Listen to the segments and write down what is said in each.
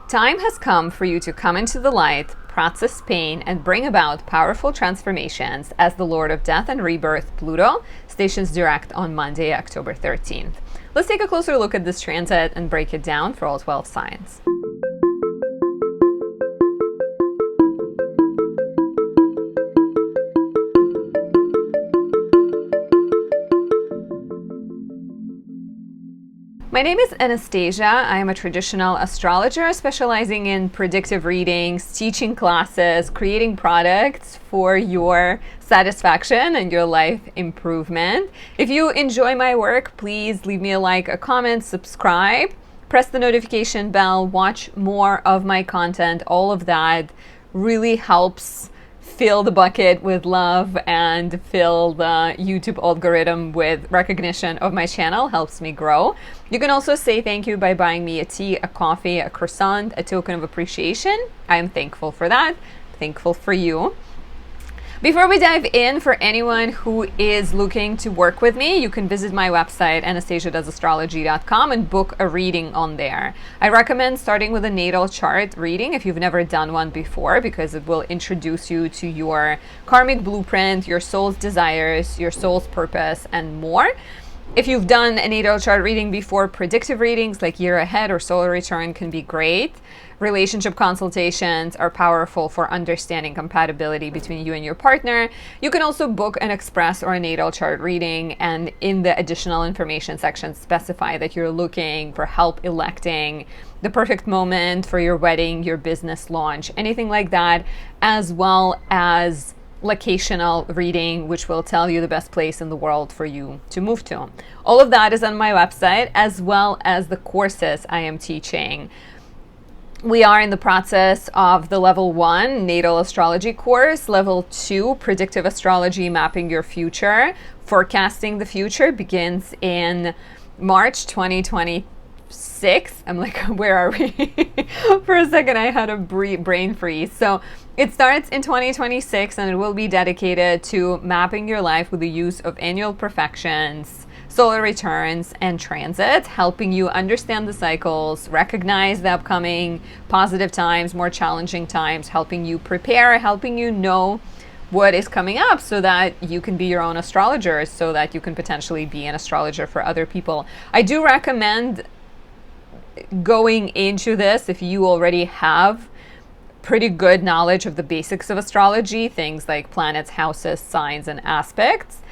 Time has come for you to come into the light, process pain, and bring about powerful transformations as the Lord of Death and Rebirth, Pluto, stations direct on Monday, October 13th. Let's take a closer look at this transit and break it down for all 12 signs. My name is Anastasia. I am a traditional astrologer specializing in predictive readings, teaching classes, creating products for your satisfaction and your life improvement. If you enjoy my work, please leave me a like, a comment, subscribe, press the notification bell, watch more of my content. All of that really helps fill the bucket with love and fill the YouTube algorithm with recognition of my channel. Helps me grow. You can also say thank you by buying me a tea, a coffee, a croissant, a token of appreciation. I am thankful for that. Thankful for you. Before we dive in, for anyone who is looking to work with me, you can visit my website, anastasiadoesastrology.com, and book a reading on there. I recommend starting with a natal chart reading if you've never done one before, because it will introduce you to your karmic blueprint, your soul's desires, your soul's purpose, and more. If you've done a natal chart reading before, predictive readings like year ahead or solar return can be great. Relationship consultations are powerful for understanding compatibility between you and your partner. You can also book an express or a natal chart reading, and in the additional information section specify that you're looking for help electing the perfect moment for your wedding, your business launch, anything like that, as well as locational reading, which will tell you the best place in the world for you to move to. All of that is on my website, as well as the courses I am teaching. We are in the process of the level 1 natal astrology course. Level 2 predictive astrology, mapping your future, forecasting the future, begins in March 2026. I'm like, where are we? For a second I had a brain freeze. So it starts in 2026, and it will be dedicated to mapping your life with the use of annual perfections, solar returns, and transits, helping you understand the cycles, recognize the upcoming positive times, more challenging times, helping you prepare, helping you know what is coming up so that you can be your own astrologer, so that you can potentially be an astrologer for other people. I do recommend going into this if you already have pretty good knowledge of the basics of astrology, things like planets, houses, signs, and aspects.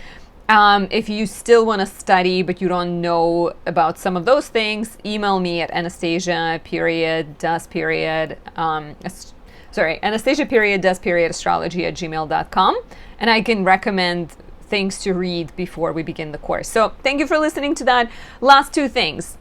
If you still want to study but you don't know about some of those things, email me at anastasia.does.astrology@gmail.com, and I can recommend things to read before we begin the course. So thank you for listening to that. Last two things.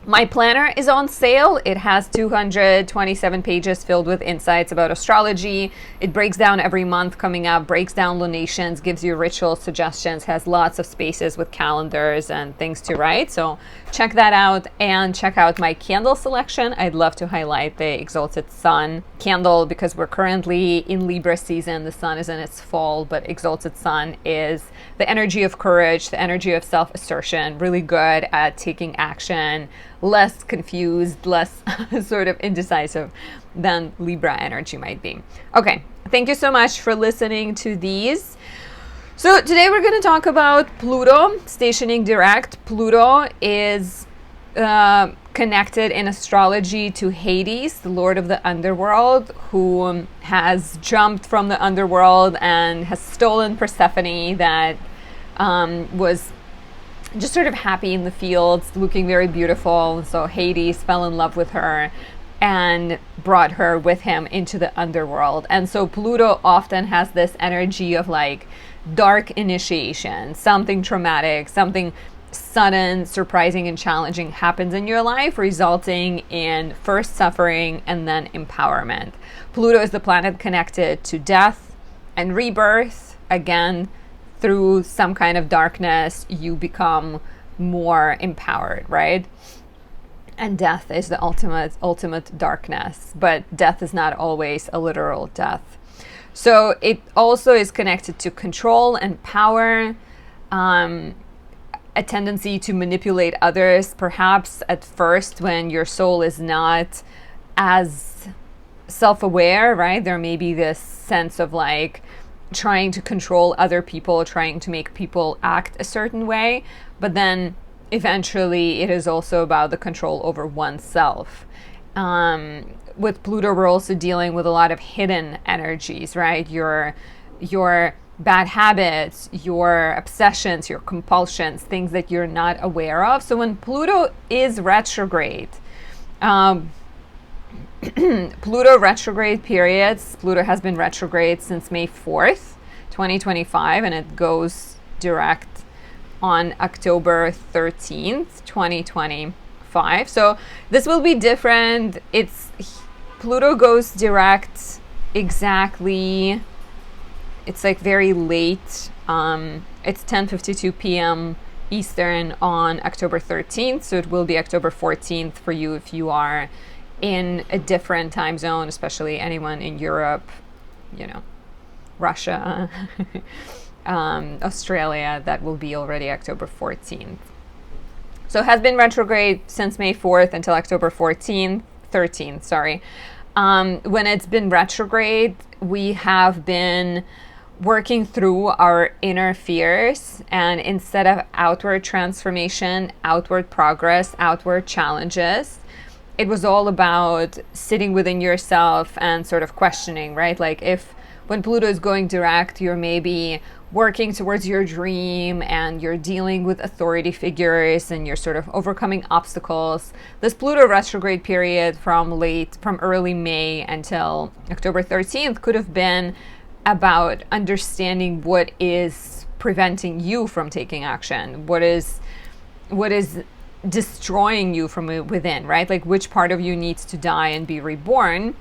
My planner is on sale. It has 227 pages filled with insights about astrology. It breaks down every month coming up, breaks down lunations, gives you ritual suggestions, has lots of spaces with calendars and things to write. So check that out, and check out my candle selection. I'd love to highlight the Exalted Sun candle because we're currently in Libra season. The sun is in its fall, but Exalted Sun is the energy of courage, the energy of self-assertion, really good at taking action, less confused, less sort of indecisive than Libra energy might be. Okay, thank you so much for listening to these. So today we're going to talk about Pluto stationing direct. Pluto is connected in astrology to Hades, the lord of the underworld, who has jumped from the underworld and has stolen Persephone, that was just sort of happy in the fields, looking very beautiful. So Hades fell in love with her and brought her with him into the underworld. And so Pluto often has this energy of like dark initiation, something traumatic, something sudden, surprising, and challenging happens in your life, resulting in first suffering and then empowerment. Pluto is the planet connected to death and rebirth. Again, through some kind of darkness, you become more empowered, right? And death is the ultimate darkness, but death is not always a literal death. So it also is connected to control and power, a tendency to manipulate others, perhaps at first when your soul is not as self-aware, right? There may be this sense of like trying to control other people, trying to make people act a certain way, but then eventually it is also about the control over oneself. With Pluto, we're also dealing with a lot of hidden energies, right? Your bad habits, your obsessions, your compulsions, things that you're not aware of. So when Pluto is retrograde, Pluto retrograde periods, Pluto has been retrograde since May 4th, 2025, and it goes direct on October 13th, 2025. So this will be different. Pluto goes direct exactly, it's like very late. It's 10:52 p.m. Eastern on October 13th. So it will be October 14th for you if you are in a different time zone, especially anyone in Europe, Russia, Australia, that will be already October 14th. So it has been retrograde since May 4th until October 13th, sorry. When it's been retrograde, we have been working through our inner fears, and instead of outward transformation, outward progress, outward challenges, it was all about sitting within yourself and sort of questioning, right? Like when Pluto is going direct, you're maybe working towards your dream and you're dealing with authority figures and you're sort of overcoming obstacles. This Pluto retrograde period from early May until October 13th could have been about understanding what is preventing you from taking action, what is destroying you from within, right? Like which part of you needs to die and be reborn.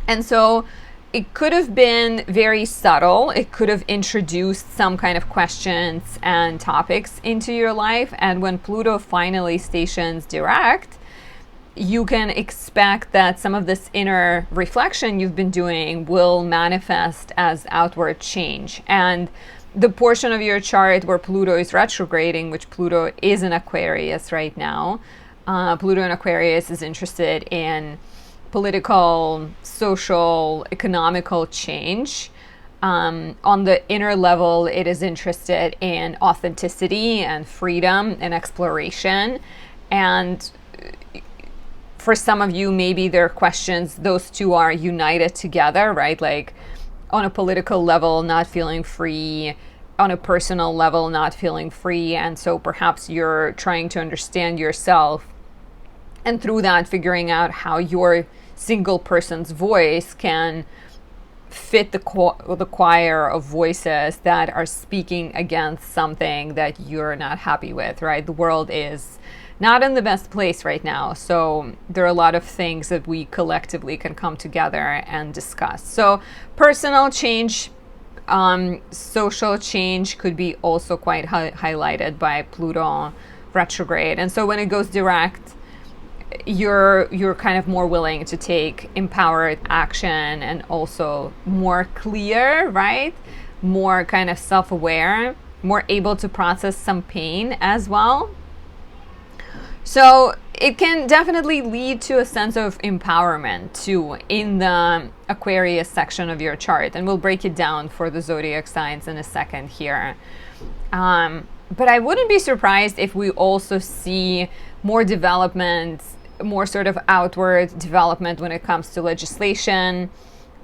And so it could have been very subtle. It could have introduced some kind of questions and topics into your life. And when Pluto finally stations direct, you can expect that some of this inner reflection you've been doing will manifest as outward change. And the portion of your chart where Pluto is retrograding, which Pluto is in Aquarius right now, Pluto in Aquarius is interested in political, social, economical change. On the inner level, it is interested in authenticity and freedom and exploration. And for some of you, maybe there are questions, those two are united together, right? Like on a political level, not feeling free, on a personal level, not feeling free. And so perhaps you're trying to understand yourself, and through that, figuring out how your single person's voice can fit the choir of voices that are speaking against something that you're not happy with, right? The world is not in the best place right now. So there are a lot of things that we collectively can come together and discuss. So personal change, social change could be also quite highlighted by Pluto retrograde. And so when it goes direct, you're kind of more willing to take empowered action and also more clear, right? More kind of self-aware, more able to process some pain as well. So it can definitely lead to a sense of empowerment too in the Aquarius section of your chart. And we'll break it down for the zodiac signs in a second here. But I wouldn't be surprised if we also see more development, more sort of outward development when it comes to legislation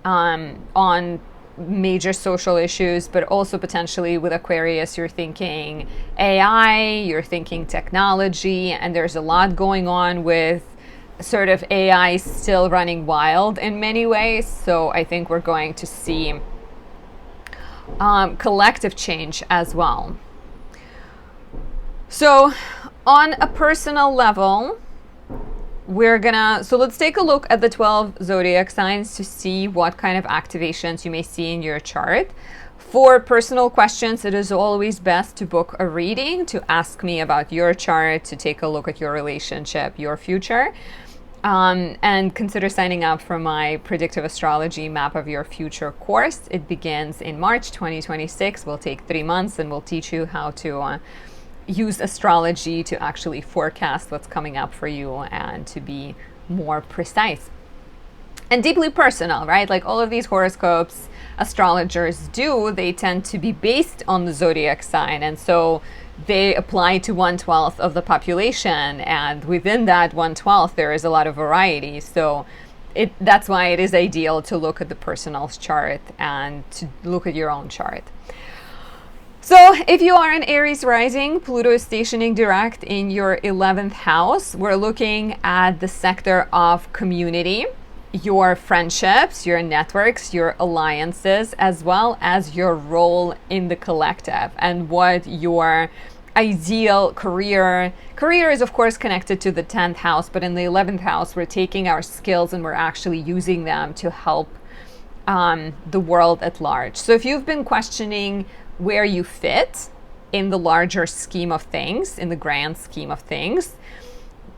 on major social issues, but also potentially with Aquarius, you're thinking AI, you're thinking technology, and there's a lot going on with sort of AI still running wild in many ways. So I think we're going to see collective change as well. So on a personal level, so let's take a look at the 12 zodiac signs to see what kind of activations you may see in your chart. For personal questions, it is always best to book a reading, to ask me about your chart, to take a look at your relationship, your future, and consider signing up for my Predictive Astrology Map of Your Future course. It begins in March 2026. Will take 3 months, and we'll teach you how to use astrology to actually forecast what's coming up for you and to be more precise. and deeply personal, right? Like all of these horoscopes astrologers do, they tend to be based on the zodiac sign. And so they apply to 1/12 of the population. And within that 1/12, there is a lot of variety. So that's why it is ideal to look at the personal chart and to look at your own chart. So if you are an Aries rising, Pluto is stationing direct in your 11th house. We're looking at the sector of community, your friendships, your networks, your alliances, as well as your role in the collective and what your ideal career is, of course, connected to the 10th house, but in the 11th house, we're taking our skills and we're actually using them to help the world at large. So if you've been questioning where you fit in the larger scheme of things, in the grand scheme of things,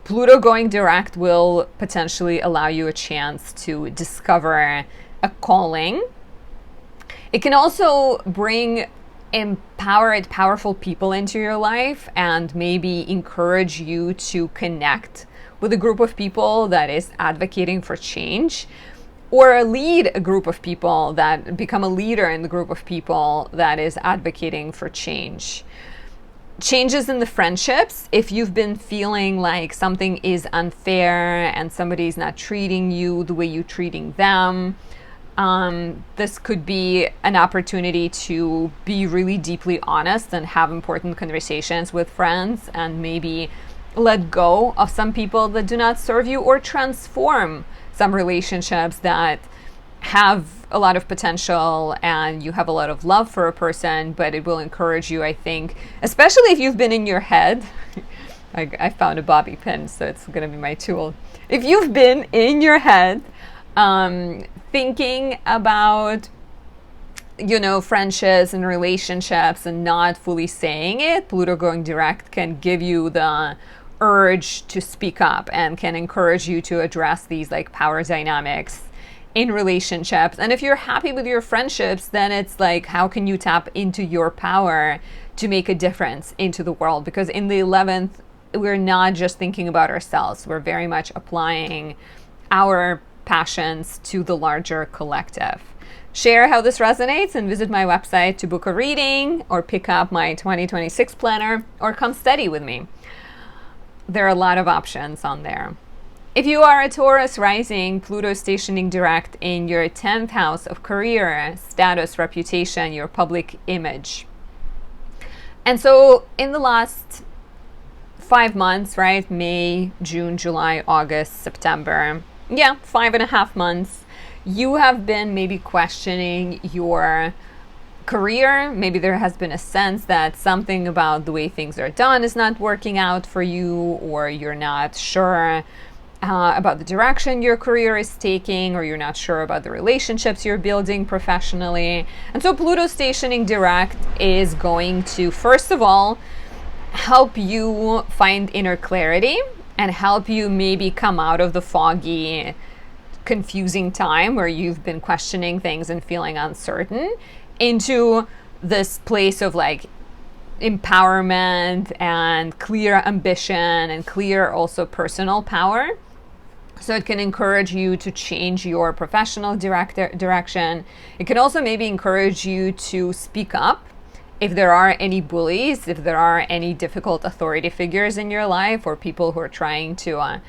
Pluto going direct will potentially allow you a chance to discover a calling. It can also bring empowered, powerful people into your life and maybe encourage you to connect with a group of people that is advocating for change, or lead a group of people, that become a leader in the group of people that is advocating for change. Changes in the friendships, if you've been feeling like something is unfair and somebody's not treating you the way you're treating them, this could be an opportunity to be really deeply honest and have important conversations with friends and maybe let go of some people that do not serve you, or transform some relationships that have a lot of potential and you have a lot of love for a person, but it will encourage you, I think, especially if you've been in your head. I found a bobby pin, so it's going to be my tool. If you've been in your head thinking about, friendships and relationships and not fully saying it, Pluto going direct can give you the urge to speak up and can encourage you to address these like power dynamics in relationships. And if you're happy with your friendships, then it's like, how can you tap into your power to make a difference into the world? Because in the 11th, we're not just thinking about ourselves. We're very much applying our passions to the larger collective. Share how this resonates and visit my website to book a reading or pick up my 2026 planner or come study with me. There are a lot of options on there. If you are a Taurus rising, Pluto stationing direct in your 10th house of career, status, reputation, your public image. And so in the last 5 months, right? May, June, July, August, September. 5.5 months. You have been maybe questioning your career. Maybe there has been a sense that something about the way things are done is not working out for you, or you're not sure about the direction your career is taking, or you're not sure about the relationships you're building professionally. And so Pluto stationing direct is going to, first of all, help you find inner clarity and help you maybe come out of the foggy, confusing time where you've been questioning things and feeling uncertain into this place of like empowerment and clear ambition and clear also personal power. So it can encourage you to change your professional direction. It can also maybe encourage you to speak up if there are any bullies, if there are any difficult authority figures in your life, or people who are trying to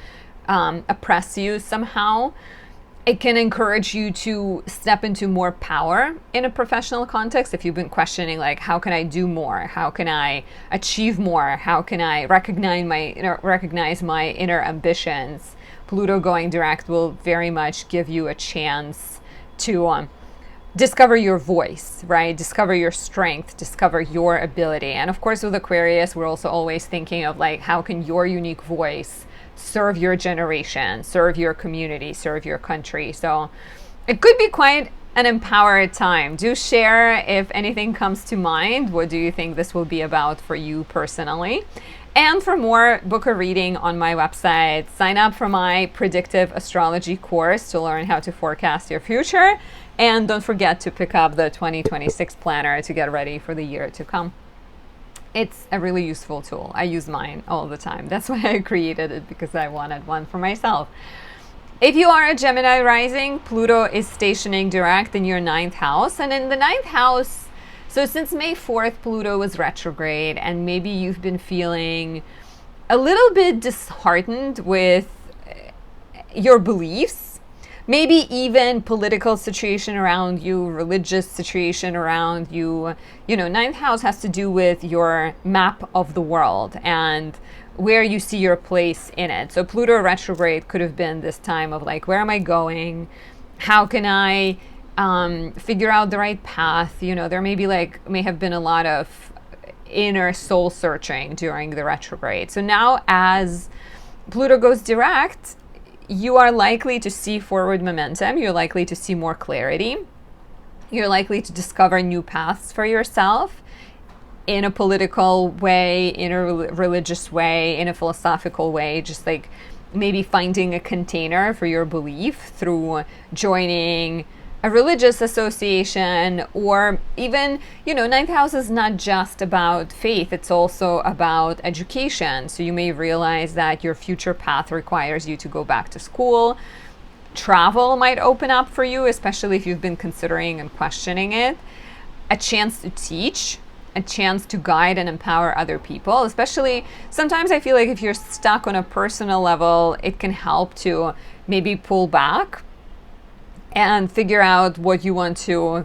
oppress you somehow. It can encourage you to step into more power in a professional context. If you've been questioning, like, how can I do more? How can I achieve more? How can I recognize my inner ambitions? Pluto going direct will very much give you a chance to discover your voice, right? Discover your strength, discover your ability. And of course, with Aquarius, we're also always thinking of like, how can your unique voice serve your generation, serve your community, serve your country? So it could be quite an empowered time. Do share if anything comes to mind. What do you think this will be about for you personally? And for more, book a reading on my website. Sign up for my predictive astrology course to learn how to forecast your future. And don't forget to pick up the 2026 planner to get ready for the year to come. It's a really useful tool. I use mine all the time. That's why I created it, because I wanted one for myself. If you are a Gemini rising, Pluto is stationing direct in your 9th house. And in the 9th house, so since May 4th, Pluto was retrograde, and maybe you've been feeling a little bit disheartened with your beliefs, maybe even political situation around you, religious situation around you. You know, 9th house has to do with your map of the world and where you see your place in it. So Pluto retrograde could have been this time of like, where am I going? How can I figure out the right path? You know, there may have been a lot of inner soul searching during the retrograde. So now as Pluto goes direct, you are likely to see forward momentum. You're likely to see more clarity. You're likely to discover new paths for yourself in a political way, in a religious way, in a philosophical way, just like maybe finding a container for your belief through joining a religious association, or even, you know, 9th house is not just about faith, it's also about education. So you may realize that your future path requires you to go back to school. Travel might open up for you, especially if you've been considering and questioning it. A chance to teach, a chance to guide and empower other people. Especially sometimes I feel like if you're stuck on a personal level, it can help to maybe pull back and figure out what you want to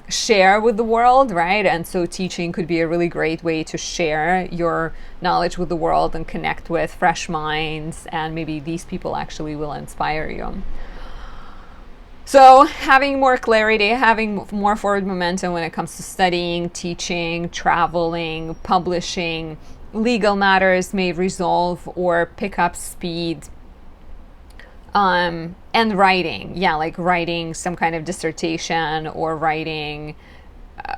share with the world, right? And so teaching could be a really great way to share your knowledge with the world and connect with fresh minds, and maybe these people actually will inspire you. So having more clarity, having more forward momentum when it comes to studying, teaching, traveling, publishing, legal matters may resolve or pick up speed. And writing, like writing some kind of dissertation or writing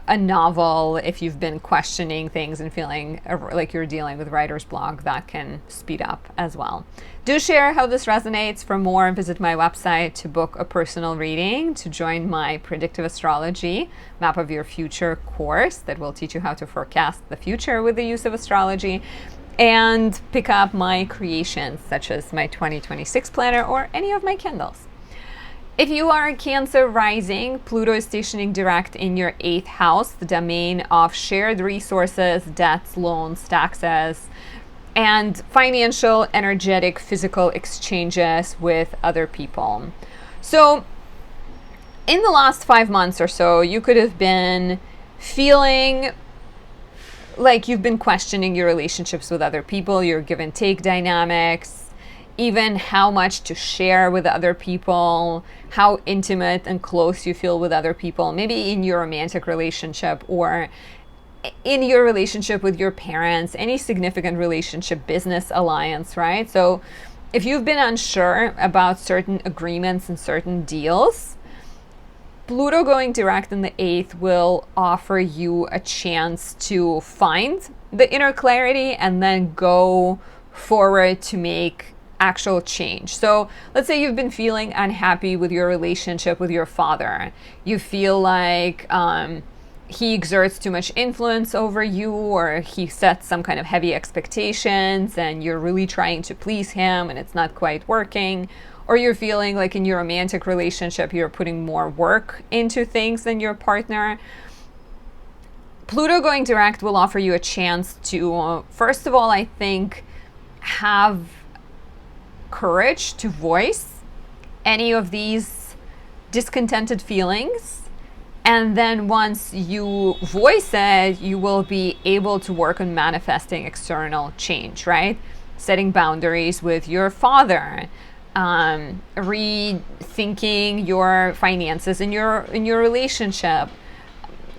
a novel. If you've been questioning things and feeling like you're dealing with writer's block, that can speed up as well. Do share how this resonates. For more, visit my website to book a personal reading, to join my Predictive Astrology Map of Your Future course that will teach you how to forecast the future with the use of astrology, and pick up my creations such as my 2026 planner or any of my Kindles. If you are a Cancer rising, Pluto is stationing direct in your 8th house, the domain of shared resources, debts, loans, taxes, and financial, energetic, physical exchanges with other people. So in the last 5 months or so, you could have been feeling like you've been questioning your relationships with other people, your give and take dynamics, even how much to share with other people, how intimate and close you feel with other people, maybe in your romantic relationship or in your relationship with your parents, any significant relationship, business alliance, right? So if you've been unsure about certain agreements and certain deals, Pluto going direct in the 8th will offer you a chance to find the inner clarity and then go forward to make actual change. So let's say you've been feeling unhappy with your relationship with your father. You feel like he exerts too much influence over you, or he sets some kind of heavy expectations and you're really trying to please him and it's not quite working. Or you're feeling like in your romantic relationship, you're putting more work into things than your partner. Pluto going direct will offer you a chance to, first of all, I think, have courage to voice any of these discontented feelings. And then once you voice it, you will be able to work on manifesting external change, right? Setting boundaries with your father, rethinking your finances in your relationship,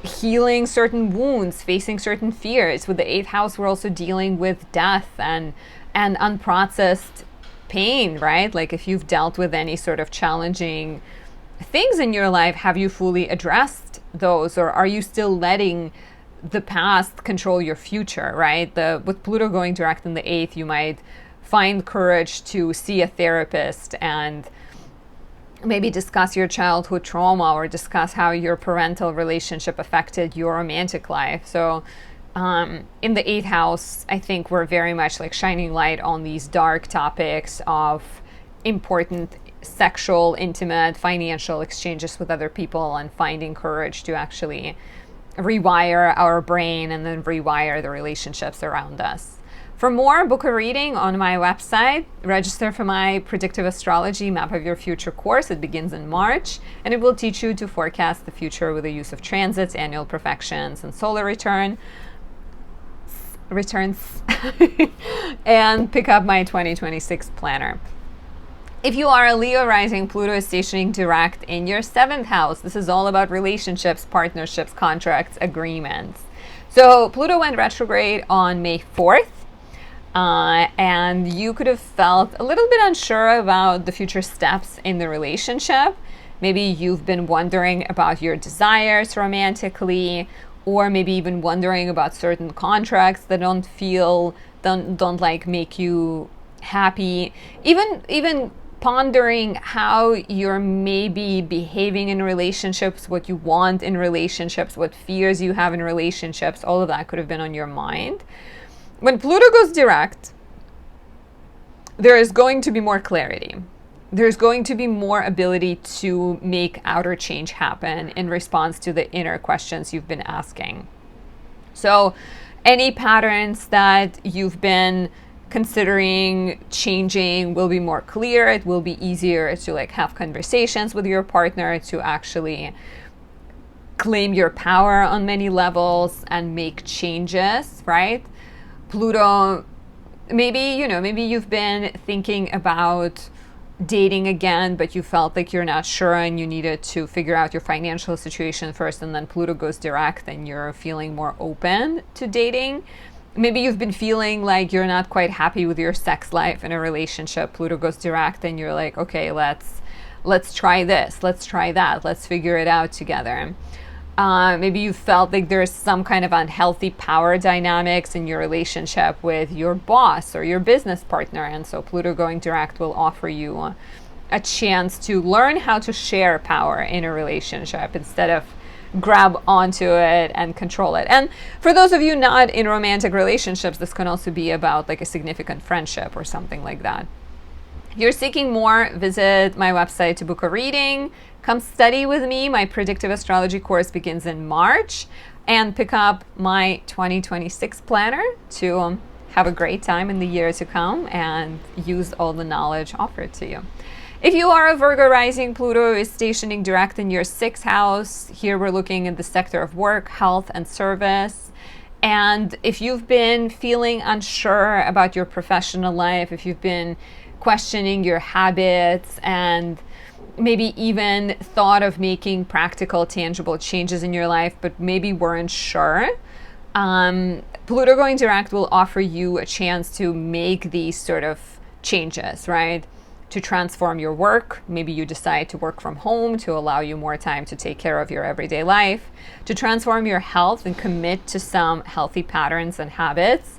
healing certain wounds, facing certain fears. With the 8th house, we're also dealing with death and unprocessed pain, right? Like if you've dealt with any sort of challenging things in your life, have you fully addressed those, or are you still letting the past control your future, right? With Pluto going direct in the 8th, you might find courage to see a therapist and maybe discuss your childhood trauma or discuss how your parental relationship affected your romantic life. So in the 8th house, I think we're very much like shining light on these dark topics of important sexual, intimate, financial exchanges with other people, and finding courage to actually rewire our brain and then rewire the relationships around us. For more, book a reading on my website. Register for my Predictive Astrology Map of Your Future course. It begins in March, and it will teach you to forecast the future with the use of transits, annual perfections, and solar returns, and pick up my 2026 planner. If you are a Leo rising, Pluto is stationing direct in your 7th house. This is all about relationships, partnerships, contracts, agreements. So Pluto went retrograde on May 4th. And you could have felt a little bit unsure about the future steps in the relationship. Maybe you've been wondering about your desires romantically, or maybe even wondering about certain contracts that don't like make you happy. Even pondering how you're maybe behaving in relationships, what you want in relationships, what fears you have in relationships. All of that could have been on your mind. When Pluto goes direct, there is going to be more clarity. There's going to be more ability to make outer change happen in response to the inner questions you've been asking. So any patterns that you've been considering changing will be more clear. It will be easier to have conversations with your partner to actually claim your power on many levels and make changes, right? Pluto, maybe you've been thinking about dating again, but you felt like you're not sure and you needed to figure out your financial situation first, and then Pluto goes direct and you're feeling more open to dating. Maybe you've been feeling like you're not quite happy with your sex life in a relationship. Pluto goes direct and you're like, okay, let's try this, let's try that, let's figure it out together. Maybe you felt like there's some kind of unhealthy power dynamics in your relationship with your boss or your business partner. And so Pluto going direct will offer you a chance to learn how to share power in a relationship instead of grab onto it and control it. And for those of you not in romantic relationships, this can also be about a significant friendship or something like that. If you're seeking more, visit my website to book a reading. Come study with me. My Predictive Astrology course begins in March, and pick up my 2026 planner to have a great time in the year to come and use all the knowledge offered to you. If you are a Virgo rising, Pluto is stationing direct in your 6th house. Here we're looking at the sector of work, health, and service. And if you've been feeling unsure about your professional life, if you've been questioning your habits and maybe even thought of making practical, tangible changes in your life, but maybe weren't sure, Pluto going direct will offer you a chance to make these sort of changes, right? To transform your work. Maybe you decide to work from home to allow you more time to take care of your everyday life, to transform your health and commit to some healthy patterns and habits.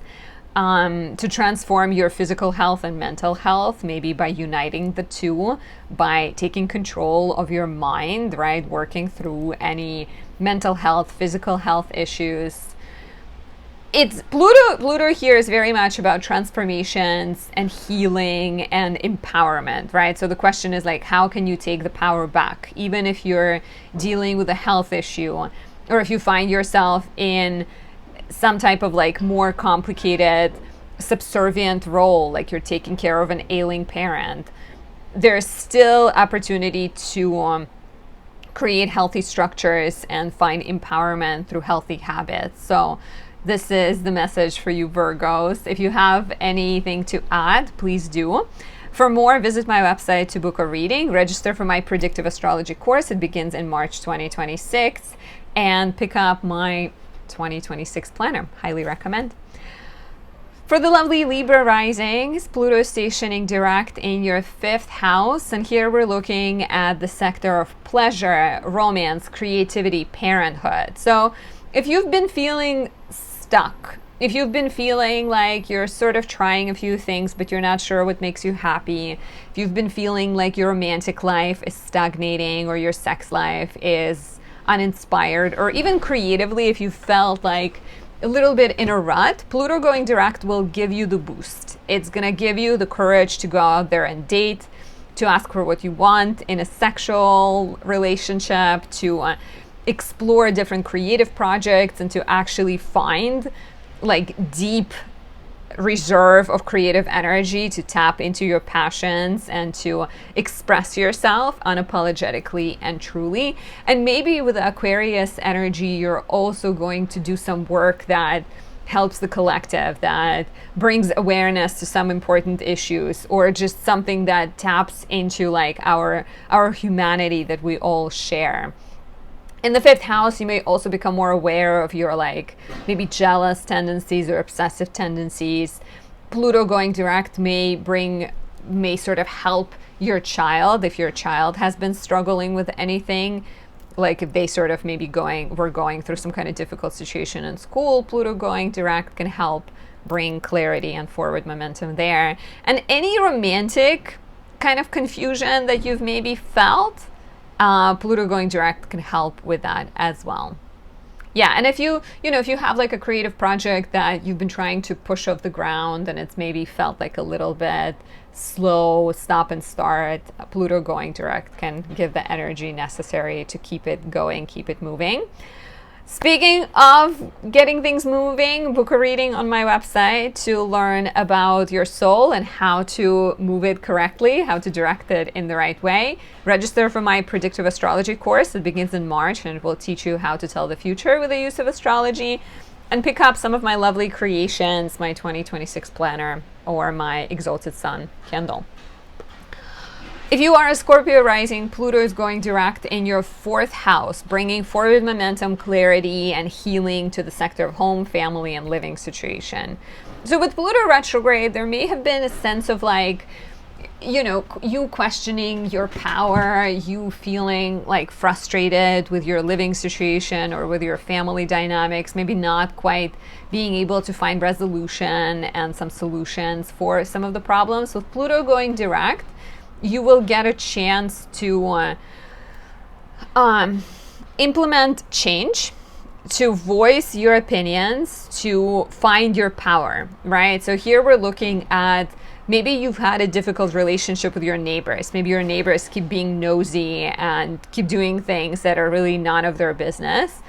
To transform your physical health and mental health, maybe by uniting the two, by taking control of your mind, right? Working through any mental health, physical health issues. It's Pluto here is very much about transformations and healing and empowerment, right? So the question is how can you take the power back? Even if you're dealing with a health issue, or if you find yourself in some type of more complicated subservient role, like you're taking care of an ailing parent, there's still opportunity to create healthy structures and find empowerment through healthy habits. So this is the message for you Virgos. If you have anything to add, please do. For more, visit my website to book a reading. Register for my Predictive Astrology course. It begins in March 2026. And pick up my 2026 planner. Highly recommend. For the lovely Libra risings, Pluto is stationing direct in your 5th house. And here we're looking at the sector of pleasure, romance, creativity, parenthood. So if you've been feeling stuck, if you've been feeling like you're sort of trying a few things, but you're not sure what makes you happy, if you've been feeling like your romantic life is stagnating or your sex life is uninspired, or even creatively, if you felt like a little bit in a rut, Pluto going direct will give you the boost. It's going to give you the courage to go out there and date, to ask for what you want in a sexual relationship, to explore different creative projects, and to actually find like deep reserve of creative energy to tap into your passions and to express yourself unapologetically and truly. And maybe with the Aquarius energy, you're also going to do some work that helps the collective, that brings awareness to some important issues, or just something that taps into like our humanity that we all share. In the 5th house, you may also become more aware of your like maybe jealous tendencies or obsessive tendencies. Pluto going direct may sort of help your child if your child has been struggling with anything. Like if they sort of maybe were going through some kind of difficult situation in school, Pluto going direct can help bring clarity and forward momentum there. And any romantic kind of confusion that you've maybe felt, Pluto going direct can help with that as well. Yeah, and if you have like a creative project that you've been trying to push off the ground and it's maybe felt like a little bit slow, stop and start, Pluto going direct can give the energy necessary to keep it going, keep it moving. Speaking of getting things moving, book a reading on my website to learn about your soul and how to move it correctly, how to direct it in the right way. Register for my predictive astrology course. It begins in March and it will teach you how to tell the future with the use of astrology. And pick up some of my lovely creations, my 2026 planner or my Exalted Sun candle. If you are a Scorpio rising, Pluto is going direct in your 4th house, bringing forward momentum, clarity, and healing to the sector of home, family, and living situation. So with Pluto retrograde, there may have been a sense of like, you questioning your power, you feeling like frustrated with your living situation or with your family dynamics, maybe not quite being able to find resolution and some solutions for some of the problems. With Pluto going direct, you will get a chance to implement change, to voice your opinions, to find your power, right? So here we're looking at maybe you've had a difficult relationship with your neighbors. Maybe your neighbors keep being nosy and keep doing things that are really none of their business.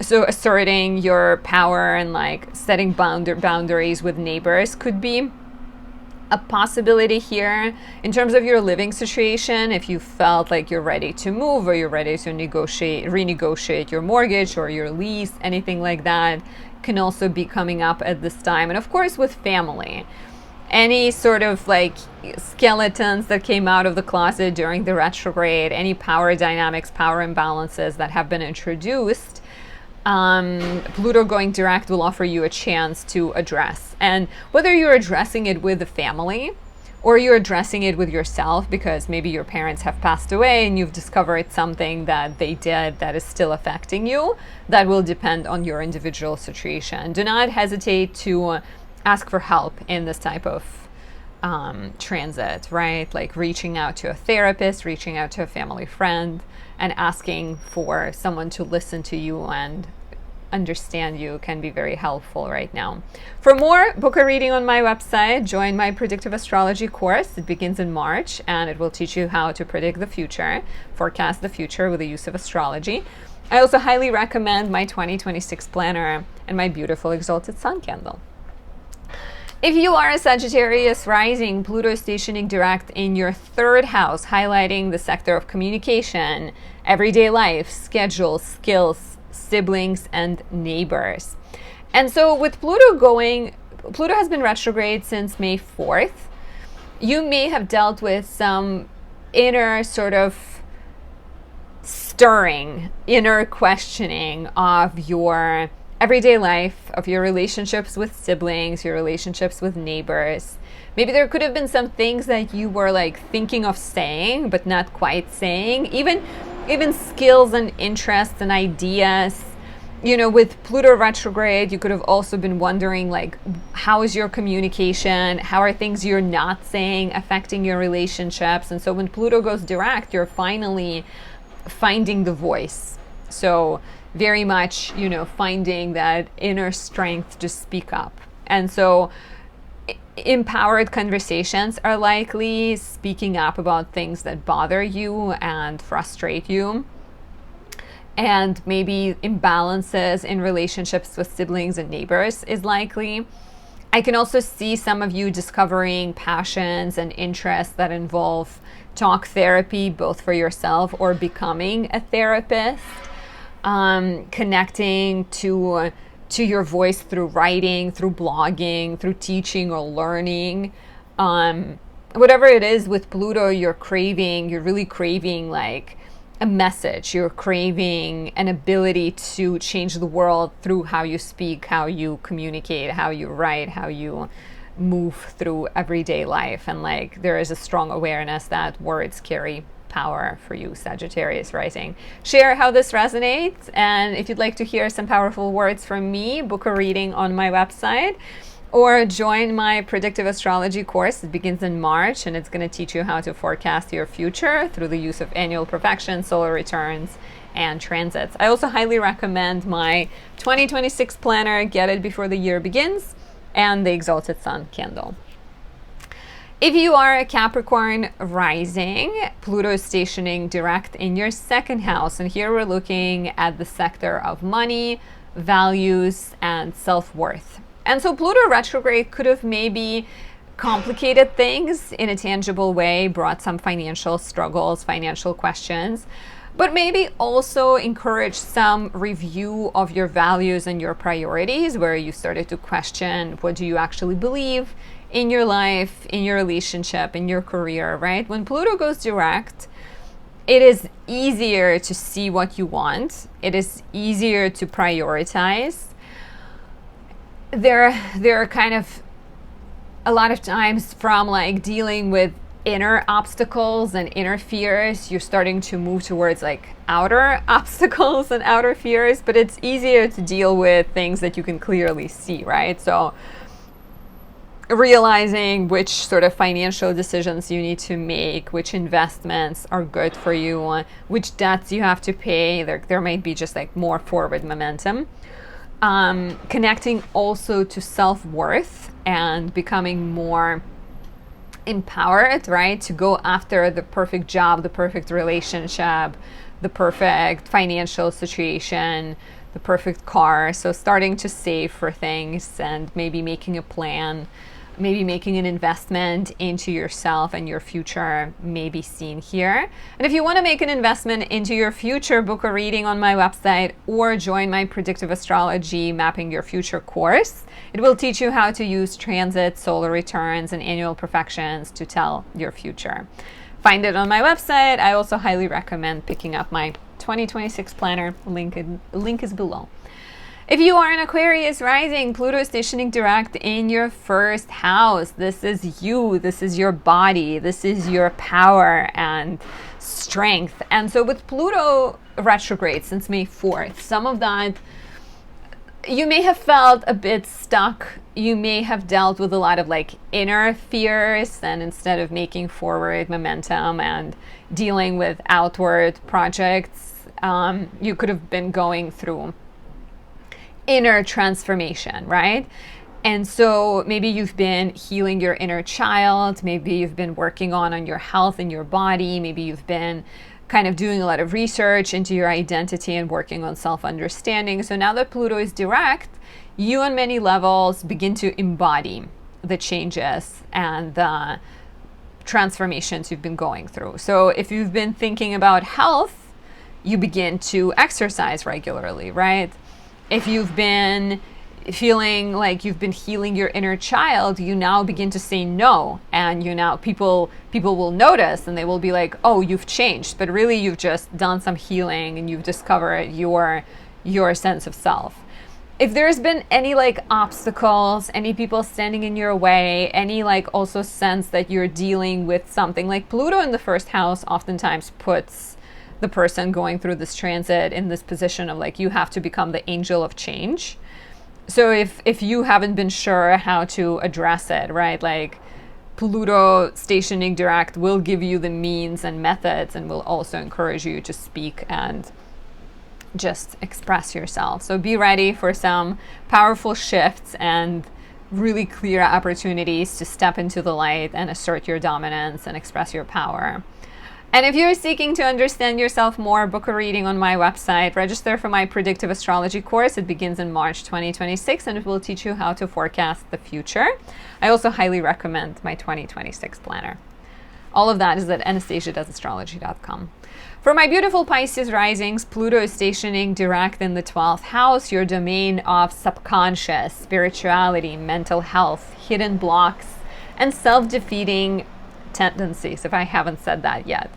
So asserting your power and like setting boundaries with neighbors could be a possibility here. In terms of your living situation, if you felt like you're ready to move or you're ready to renegotiate your mortgage or your lease, anything like that can also be coming up at this time. And of course with family, any sort of like skeletons that came out of the closet during the retrograde, any power dynamics, power imbalances that have been introduced, Pluto going direct will offer you a chance to address. And whether you're addressing it with the family or you're addressing it with yourself because maybe your parents have passed away and you've discovered something that they did that is still affecting you, that will depend on your individual situation. Do not hesitate to ask for help in this type of transit, right? Like reaching out to a therapist, reaching out to a family friend, and asking for someone to listen to you and understand you can be very helpful right now. For more, book a reading on my website, join my predictive astrology course. It begins in March and it will teach you how to predict the future, forecast the future with the use of astrology. I also highly recommend my 2026 planner and my beautiful Exalted Sun candle. If you are a Sagittarius rising, Pluto is stationing direct in your 3rd house, highlighting the sector of communication, everyday life, schedule, skills, siblings, and neighbors. And so with Pluto has been retrograde since May 4th. You may have dealt with some inner sort of stirring, inner questioning of your everyday life, of your relationships with siblings, your relationships with neighbors. Maybe there could have been some things that you were like thinking of saying, but not quite saying. Even skills and interests and ideas. With Pluto retrograde, you could have also been wondering like, how is your communication? How are things you're not saying affecting your relationships? And so when Pluto goes direct, you're finally finding the voice. So very much, finding that inner strength to speak up. And so Empowered conversations are likely, speaking up about things that bother you and frustrate you. And maybe imbalances in relationships with siblings and neighbors is likely. I can also see some of you discovering passions and interests that involve talk therapy, both for yourself or becoming a therapist, connecting to your voice through writing, through blogging, through teaching or learning. Whatever it is with Pluto, you're really craving like a message. You're craving an ability to change the world through how you speak, how you communicate, how you write, how you move through everyday life. And like there is a strong awareness that words carry power for you, Sagittarius rising. Share how this resonates, and if you'd like to hear some powerful words from me, book a reading on my website or join my predictive astrology course. It begins in March, and it's going to teach you how to forecast your future through the use of annual profection, solar returns, and transits. I also highly recommend my 2026 planner, Get It Before the Year Begins, and the Exalted Sun candle. If you are a Capricorn rising, Pluto is stationing direct in your second house. And here we're looking at the sector of money, values, and self-worth. And so Pluto retrograde could have maybe complicated things in a tangible way, brought some financial struggles, financial questions, but maybe also encourage some review of your values and your priorities, where you started to question, what do you actually believe in your life, in your relationship, in your career, right? When Pluto goes direct, it is easier to see what you want. It is easier to prioritize. There are kind of a lot of times from like dealing with inner obstacles and inner fears, you're starting to move towards like outer obstacles and outer fears, but it's easier to deal with things that you can clearly see, right? So realizing which sort of financial decisions you need to make, which investments are good for you, which debts you have to pay. There might be just like more forward momentum. Connecting also to self-worth and becoming more empowered, right? To go after the perfect job, the perfect relationship, the perfect financial situation, the perfect car. So starting to save for things and maybe making a plan, maybe making an investment into yourself and your future may be seen here. And if you want to make an investment into your future, book a reading on my website or join my predictive astrology mapping your future course. It will teach you how to use transits, solar returns, and annual profections to tell your future. Find it on my website. I also highly recommend picking up my 2026 planner. Link is below. If you are an Aquarius rising, Pluto is stationing direct in your first house. This is you. This is your body. This is your power and strength. And so with Pluto retrograde since May 4th, some of that you may have felt a bit stuck. You may have dealt with a lot of like inner fears, and instead of making forward momentum and dealing with outward projects, you could have been going through inner transformation, right? And so maybe you've been healing your inner child, maybe you've been working on your health and your body, maybe you've been kind of doing a lot of research into your identity and working on self-understanding. So now that Pluto is direct, you on many levels begin to embody the changes and the transformations you've been going through. So if you've been thinking about health, you begin to exercise regularly, right? If you've been feeling like you've been healing your inner child, you now begin to say no, and people will notice and they will be like, oh, you've changed, but really you've just done some healing and you've discovered your sense of self. If there's been any like obstacles, any people standing in your way, any like also sense that you're dealing with something, like Pluto in the first house oftentimes puts the person going through this transit in this position of like, you have to become the angel of change. So if you haven't been sure how to address it, right, like Pluto stationing direct will give you the means and methods and will also encourage you to speak and just express yourself. So be ready for some powerful shifts and really clear opportunities to step into the light and assert your dominance and express your power. And if you're seeking to understand yourself more, book a reading on my website. Register for my predictive astrology course. It begins in March 2026, and it will teach you how to forecast the future. I also highly recommend my 2026 planner. All of that is at anastasiadoesastrology.com. For my beautiful Pisces risings, Pluto is stationing direct in the 12th house, your domain of subconscious, spirituality, mental health, hidden blocks, and self-defeating tendencies, if I haven't said that yet.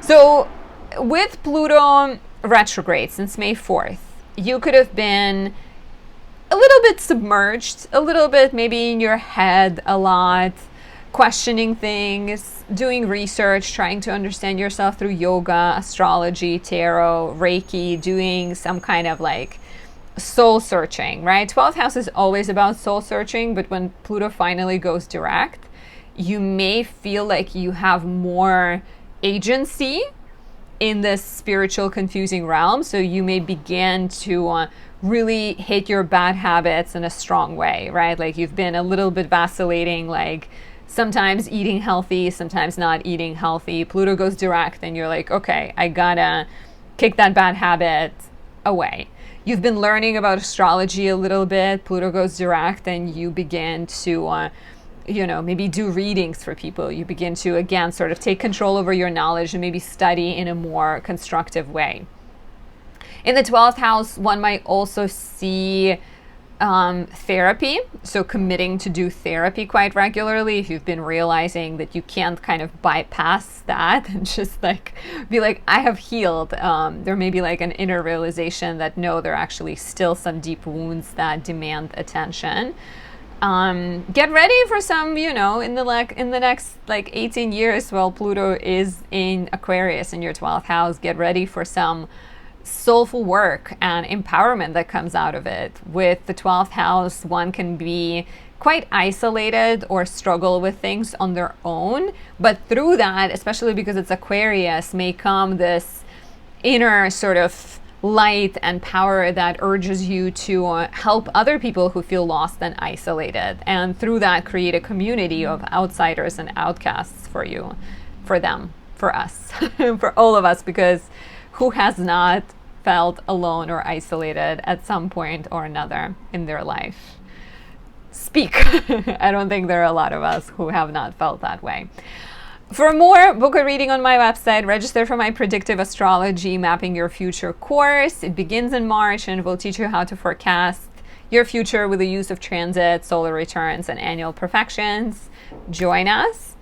So with Pluto retrograde since May 4th, you could have been a little bit submerged, a little bit maybe in your head a lot, questioning things, doing research, trying to understand yourself through yoga, astrology, tarot, Reiki, doing some kind of like soul searching, right? 12th house is always about soul searching, but when Pluto finally goes direct, you may feel like you have more agency in this spiritual confusing realm. So you may begin to really hit your bad habits in a strong way, right? Like you've been a little bit vacillating, like sometimes eating healthy, sometimes not eating healthy. Pluto goes direct and you're like, okay, I gotta kick that bad habit away. You've been learning about astrology a little bit. Pluto goes direct and you begin to maybe do readings for people. You begin to, again, sort of take control over your knowledge and maybe study in a more constructive way. In the 12th house, one might also see therapy. So committing to do therapy quite regularly if you've been realizing that you can't kind of bypass that and just like be like, I have healed. There may be like an inner realization that no, there are actually still some deep wounds that demand attention. Get ready for some, in the next 18 years while Pluto is in Aquarius in your 12th house, get ready for some soulful work and empowerment that comes out of it. With the 12th house, one can be quite isolated or struggle with things on their own, but through that, especially because it's Aquarius, may come this inner sort of light and power that urges you to help other people who feel lost and isolated, and through that create a community of outsiders and outcasts for you, for them, for us, for all of us, because who has not felt alone or isolated at some point or another in their life? Speak. I don't think there are a lot of us who have not felt that way. For more, book a reading on my website. Register for my predictive astrology mapping your future course. It begins in March and will teach you how to forecast your future with the use of transits, solar returns, and annual perfections. Join us.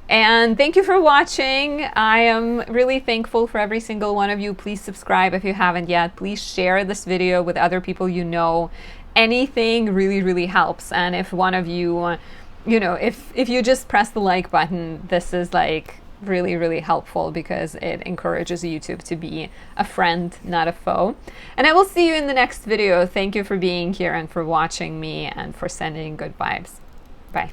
And thank you for watching. I am really thankful for every single one of you. Please subscribe if you haven't yet. Please share this video with other people you know. Anything really, really helps. And if one of you if you just press the like button, this is like really, really helpful because it encourages YouTube to be a friend, not a foe. And I will see you in the next video. Thank you for being here and for watching me and for sending good vibes. Bye.